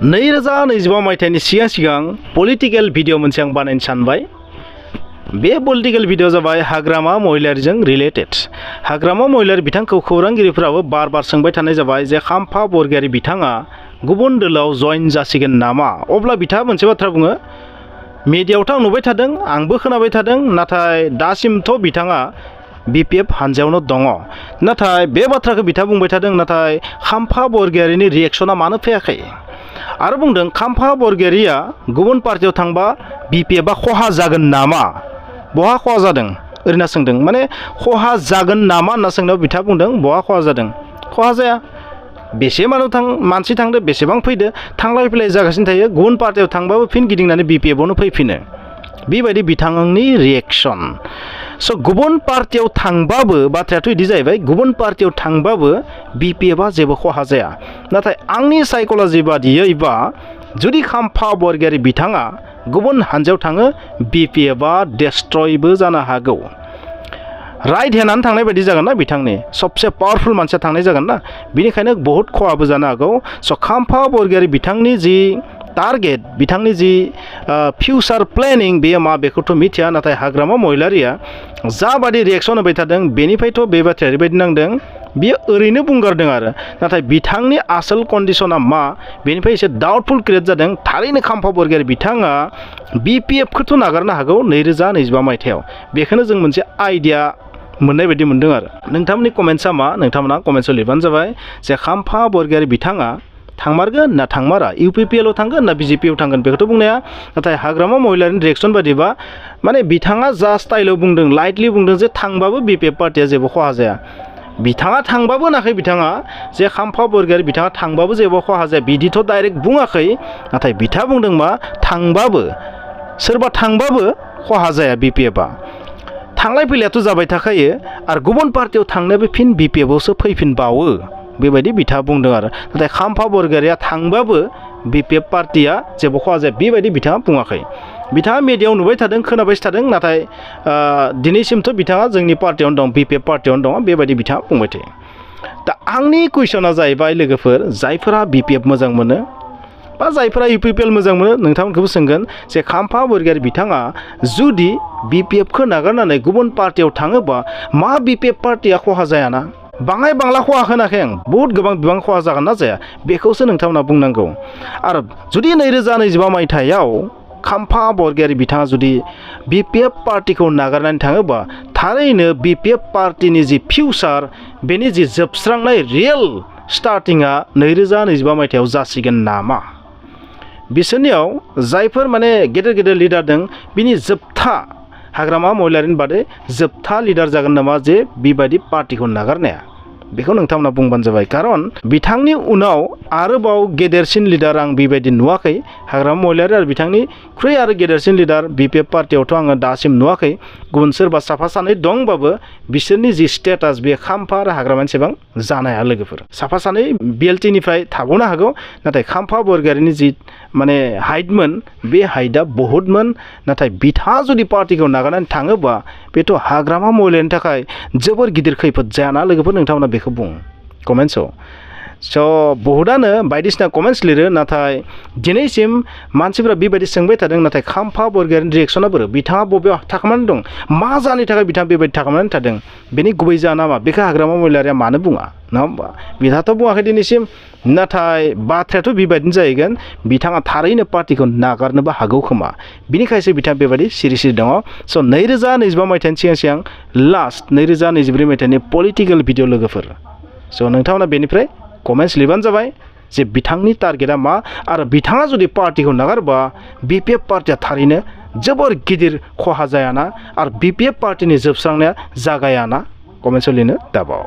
2025 मायथाइनि सिगां political video मोनसे आं बानायनो सानबाय। बे पलिटिकल भिडिअ जाबाय हाग्रामा महिलारिजों रिलेटेड। हाग्रामा महिलारि बिथांखौ खौरांगिरिफोराबो बार बार सोंबाय थानाय जाबाय जे खाम्फा बरगयारि बिथाङा गुबुन दोलोआव जइन जासिगोन नामा। अब्ला बिथाङा मोनसे बाथ्रा बुङो, मिडियायावथ' आं नुबाय थादों, आंबो खोनाबाय थादों, नाथाय दासिमथ' बिथाङा BPF हानजायावनो दङ। नाथाय बे बाथ्राखौ बिथाङा बुंबाय थादों, नाथाय खाम्फा बरगयारिनि रिएक्शना मानो फैयाखै। आरो बुंदों खाम्फा बरगयारिया गुबुन पार्टियाव थांबा BPFआ खहा जागोन नामा। बहा खहा जादों ओरैनो सोंदों, माने खहा जागोन नामा होनना सोंनायाव बिथाङा बुंदों बहा खहा जादों, खहा जाया। बेसे मानसि थांदो, बेसेबां फैदो, थांलाय फैलाय जागासिनो थायो। गुबुन पार्टियाव थांबाबो फिन गिदिंनानै BPFआवनो फैफिनो। बेबायदि बिथांनि रिएक्शन। स' गुबुन पार्टियाव थांबाबो बाथ्रायाथ' बिदि जाहैबाय, गुबुन पार्टियाव थांबाबो BPFआ जेबो खहा जाया। नाथाय आंनि साइकोल'जि बादियैबा जुदि खाम्फा बरगयारि बिथाङा गुबुन हानजायाव थाङो, BPFआ डेस्ट्रयबो जानो हागौ। राइट हेन्डआनो थांनाय बायदि जागोन ना, बिथांनि सबसे पावारफुल मानसिया थांनाय जागोन ना, बेनिखायनो बहुत खहाबो जानो हागौ। स' खाम्फा बरगयारि बिथांनि जि टारगेट, बिथांनि जि फिउचार प्लेनिं बेयो मा बेखौथ' मिथिया। नाथाय हाग्रामा महिलारिया जाबादि रिएक्शन होबाय थादों, बेनिफ्रायथ' बे बाथ्राया ओरैबायदि नांदों बियो ओरैनो बुंगारदों आरो, नाथाय बिथांनि आसोल कन्डिशना मा बेनिफ्राय एसे डाउटफुल क्रिएट जादों। थारैनो खाम्फा बरगयारि बिथाङा BPFखौथ' नागारनो हागौ 2025 मायथाइयाव। बेखौनो जों मोनसे आइडिया मोननाय बायदि मोनदों आरो। नोंथांमोननि कमेन्ट्सआ मा, नोंथांमोना कमेन्ट्सआव लिरबानो जाबाय जे खाम्फा बरगयारि बिथाङा थांमारगोन ना थांमारा, UPPLआव थांगोन ना BJPआव थांगोन बेखौथ' बुंनाया। नाथाय हाग्रामा महिलारिनि रिएक्शन बादिबा माने बिथाङा जा स्टाइलाव बुंदों, लाइटलि बुंदों जे थांबाबो BPF पार्टिया जेबो खहा जाया। बिथाङा थांबाबो होनाखै, बिथाङा जे खाम्फा बरगयारि बिथाङा थांबाबो जेबो खहा जाया बिदिथ' डाइरेक्ट बुङाखै। नाथाय बिथाङा बुंदों मा, थांबाबो सोरबा थांबाबो खहा जाया BPFआ। थांलाय फैलायाथ' जाबाय थाखायो, आरो गुबुन पार्टियाव थांनोबो फिन BPFआवसो फैफिनबावो, बेबायदि बिथाङा बुंदों आरो। नाथाय खाम्फा बरगयारिया थांबाबो BPF पार्टिया जेबो खहा जाया बेबायदि बिथाङा बुङाखै। बिथाङा मिडियायाव नुबाय थादों, खोनाबाय थादों, नाथाय दिनैसिमथ' बिथाङा जोंनि पार्टियावनो दं, BPF पार्टियावनो दङ, बेबायदि बिथाङा बुंबाय थायो। दा आंनि कुइसना जाहैबाय लोगोफोर, जायफोरा BPF मोजां मोनो बा जायफोरा UPPL मोजां मोनो, नोंथांमोनखौबो सोंगोन जे खाम्फा बरगयारि बिथाङा जुदि BPFखौ नागारनानै गुबुन पार्टियाव थाङोबा मा BPF पार्टिया खहा जायाना। बाङाय बांला खहा होनाखै आं, बहुत गोबां बिबां खहा जागोन ना जाया बेखौसो नोंथांमोना बुंनांगौ। आरो जुदि 2025 मायथाइयाव खाम्फा बरगयारि बिथाङा जुदि BPF पार्टिखौ नागारनानै थाङोबा, थारैनो BPF पार्टिनि जि फिउचार बेनि जि जोबस्रांनाय रियेल स्टार्टिंआ 2025 मायथाइयाव जासिगोन नामा। बिसोरनियाव जायफोर माने गेदेर गेदेर लिडार दं, बिनि जोबथा हाग्रामा महिलारिनि बादै जोबथा लिडार जागोन नामा जे बेबायदि पार्टिखौ नागारनाया, बेखौ नोंथांमोना बुंबानो जाबाय। खारन बिथांनि उनाव आरोबाव गेदेरसिन लिडार आं बेबायदि नुवाखै। हाग्रामा महिलारि आरो बिथांनिख्रुइ आरो गेदेरसिन लिडार BPF पार्टियावथ' आङो दासिम नुवाखै। गुबुन सोरबा साफा सानै दंबाबो बिसोरनि जि स्टेटास बे खाम्फा आरो हाग्रामानि सेबां जानो हाया लोगोफोर। साफा सानै BLTनिफ्राय थाबावनो हागौ, नाथाय खाम्फा बरगयारिनि जि माने हाइटमोन, बे हाइटआ बहुतमोन। नाथाय बिथाङा जुदि पार्टिखौ नागारनानै थाङोबा बेथ' हाग्रामा महिलारिनि थाखाय जोबोर गिदिर खैफोद जायाना लोगोफोर। नोंथांमोना बेखौ बुं कमेन्ट्सआव। स' बहुतानो बायदिसिना कमेन्ट्स लिरो, नाथाय दिनैसिम मानसिफोरा बेबायदि सोंबाय थादों, नाथाय खाम्फा बरगयारिनि रिएक्शना बोरो, बिथाङा बबेयाव थाखोमानानै दं, मा जाहोननि थाखाय बिथाङा बेबायदि थाखोमानानै थादों, बेनि गुबै जाहोना मा बेखौ हाग्रामा महिलारिया मानो बुङा, नङा होमबा। बिथाङाथ' बुङाखै दिनैसिम, नाथाय बाथ्रायाथ' बेबायदिनो जाहैगोन, बिथाङा थारैनो पार्टिखौ नागारनोबो हागौ खोमा, बिनिखायसो बिथाङा बेबायदि सिरि सिरि दङ। स' 2025 मायथाइनि सिगां लास्ट 2024 मायथाइनि पलिटिकेल भिडिअ लोगोफोर। स' नोंथांमोना बेनिफ्राय कमेन्ट्स लिरबानो जाबाय जे बिथांनि टारगेटआ मा, आरो बिथाङा जुदि पार्टिखौ नागारबा BPF पार्टिया थारैनो जोबोर गिदिर खहा जायाना, आरो BPF पार्टिनि जोबस्रांनाया जागायाना। कमेन्ट्सआव लिरनो दाबाव।